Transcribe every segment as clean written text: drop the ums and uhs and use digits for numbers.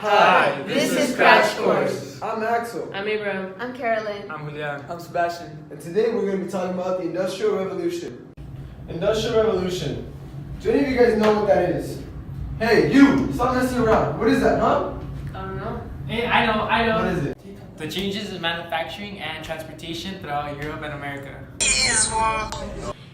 Hi, this is Crash Course. I'm Axel. I'm Abraham. I'm Carolyn. I'm Julian. I'm Sebastian. And today we're going to be talking about the Industrial Revolution. Industrial Revolution. Do any of you guys know what that is? Hey, you! Stop messing around. What is that, huh? I don't know. Hey, I know. What is it? The changes in manufacturing and transportation throughout Europe and America.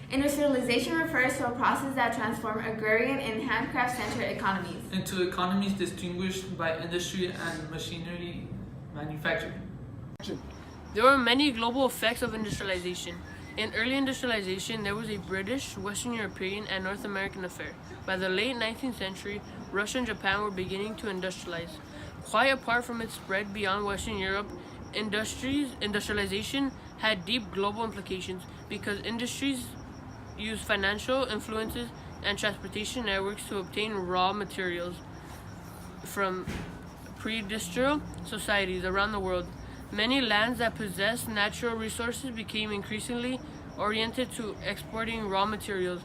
Industrialization refers to a process that transforms agrarian and handcraft-centered economies Into economies distinguished by industry and machinery manufacturing. There were many global effects of industrialization. In early industrialization, there was a British, Western European, and North American affair. By the late 19th century, Russia and Japan were beginning to industrialize. Quite apart from its spread beyond Western Europe, industrialization had deep global implications because industries use financial influences and transportation networks to obtain raw materials from pre-industrial societies around the world. Many lands that possessed natural resources became increasingly oriented to exporting raw materials,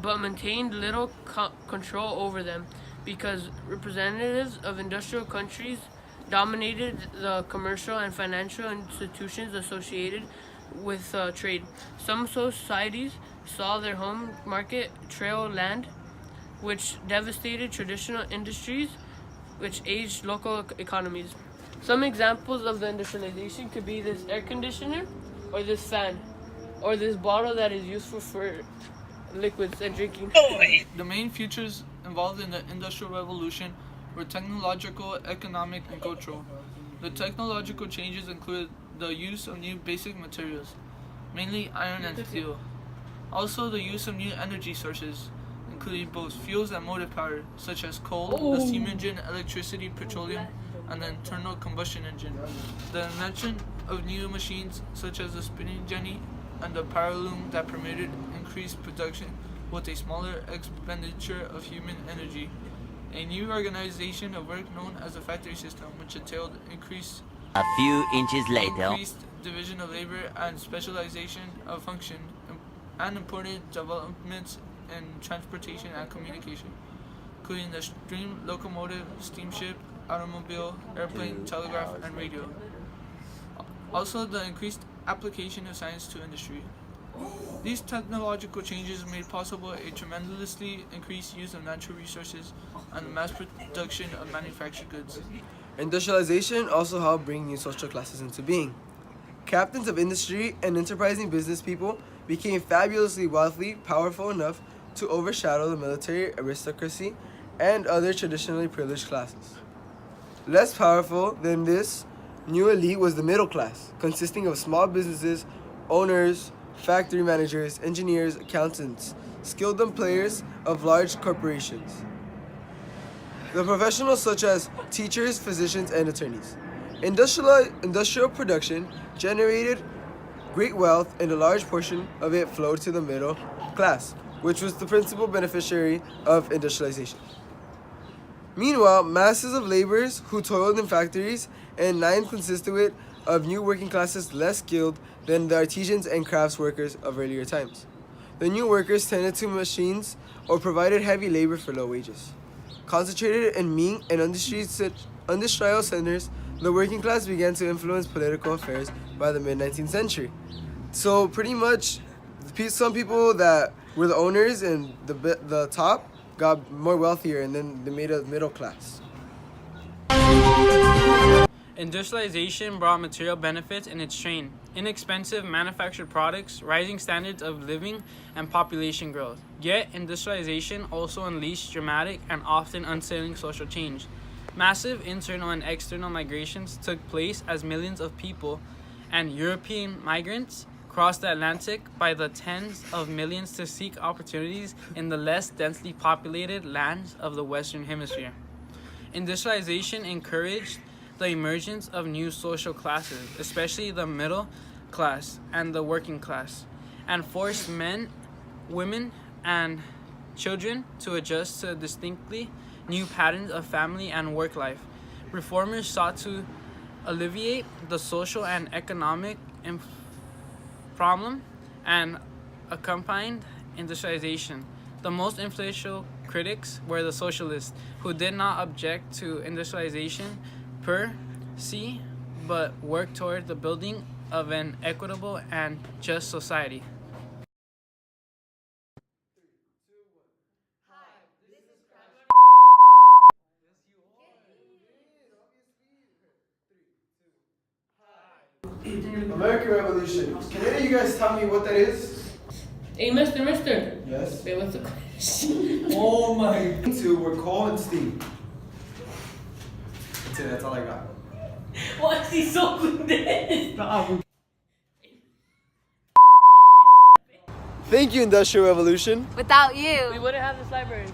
but maintained little control over them because representatives of industrial countries dominated the commercial and financial institutions associated with trade. Some societies saw their home market trail land, which devastated traditional industries, which aged local economies. Some examples of the industrialization could be this air conditioner, or this fan, or this bottle that is useful for liquids and drinking. The main features involved in the Industrial Revolution were technological, economic, and cultural. The technological changes included the use of new basic materials, mainly iron and steel. Also, the use of new energy sources, including both fuels and motive power, such as coal, the steam engine, electricity, petroleum, and the internal combustion engine. The invention of new machines, such as the spinning jenny and the power loom, that permitted increased production with a smaller expenditure of human energy. A new organization of work known as the factory system, which entailed increased division of labor and specialization of function, and important developments in transportation and communication, including the steam locomotive, steamship, automobile, airplane, telegraph, and radio. Also, the increased application of science to industry. These technological changes made possible a tremendously increased use of natural resources and the mass production of manufactured goods. Industrialization also helped bring new social classes into being. Captains of industry and enterprising business people became fabulously wealthy, powerful enough to overshadow the military aristocracy and other traditionally privileged classes. Less powerful than this new elite was the middle class, consisting of small businesses, owners, factory managers, engineers, accountants, skilled employees of large corporations. The professionals such as teachers, physicians, and attorneys. Industrial production generated great wealth, and a large portion of it flowed to the middle class, which was the principal beneficiary of industrialization. Meanwhile, masses of laborers who toiled in factories and mines consisted of new working classes less skilled than the artisans and crafts workers of earlier times. The new workers tended to machines or provided heavy labor for low wages. Concentrated in Ming and industrial centers, the working class began to influence political affairs by the mid-19th century. So pretty much, some people that were the owners and the top got more wealthier, and then they made a middle class. Industrialization brought material benefits in its train: inexpensive manufactured products, rising standards of living, and population growth. Yet, industrialization also unleashed dramatic and often unsettling social change. Massive internal and external migrations took place as millions of people and European migrants crossed the Atlantic by the tens of millions to seek opportunities in the less densely populated lands of the Western Hemisphere. Industrialization encouraged the emergence of new social classes, especially the middle class and the working class, and forced men, women, and children to adjust to distinctly new patterns of family and work life. Reformers sought to alleviate the social and economic problem and accompanied industrialization. The most influential critics were the socialists, who did not object to industrialization per se, but worked toward the building of an equitable and just society. American Revolution. Can any of you guys tell me what that is? Hey, mister. Yes. Wait, what's the question? Oh my. Two were coal and steam. That's it. That's all I got. What's he so good at? Thank you, Industrial Revolution. Without you. We wouldn't have this library.